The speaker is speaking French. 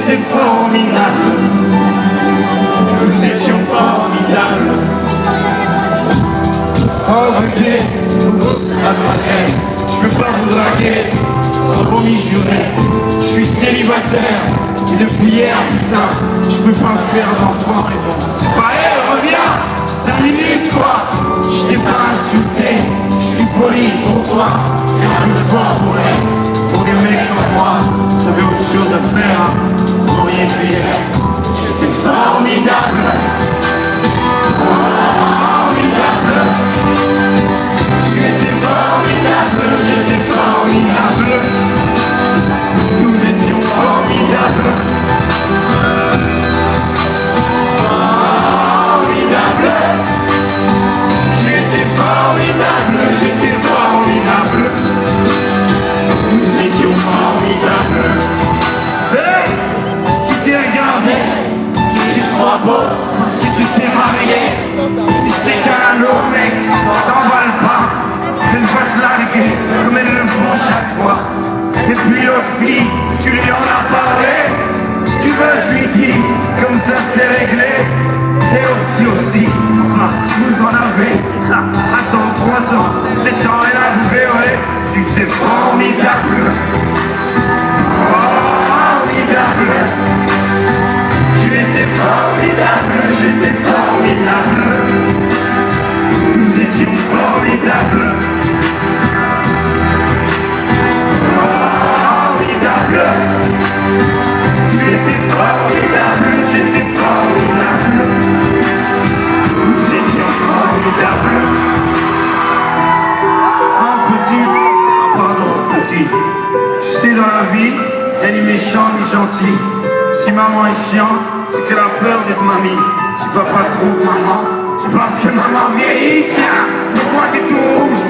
J'étais formidable. Nous étions formidables. Oh bébé, mademoiselle, je veux pas vous draguer, promis juré, je suis célibataire. Et depuis hier, putain, je peux pas me faire d'enfant. Et bon, c'est pas elle, reviens, 5 minutes quoi. Je t'ai pas insulté, je suis poli pour toi, et un peu fort pour les mecs comme moi. J'avais autre chose à faire, hein. Vous m'auriez vu hier. J'étais formidable. Formidable. J'étais formidable, j'étais formidable. Nous étions formidables. Formidable. J'étais formidable, j'étais formidable. Nous étions formidables. Hey, tu t'es regardé, tu te crois beau parce que tu t'es marié. Tu sais qu'un autre mec t'emballe pas. Elle va te larguer comme elles le font chaque fois. Et puis l'autre fille, tu lui en as parlé. Si tu veux, je lui dis, comme ça c'est réglé. Et au petit aussi, enfin, si vous en avez, attends 3 ans, 7 ans et là vous verrez, si c'est formidable. Formidable. Tu étais formidable, j'étais formidable. Nous étions formidables. Formidable. Tu étais formidable, j'étais formidable. Nous étions formidables. Ah petite, ah pardon petit. Tu sais dans la vie, elle est méchante ni gentille. Si maman est chiante, c'est qu'elle a peur d'être mamie. Si papa trouve maman, c'est parce que maman vieillit. Tiens, pourquoi t'es tout rouge?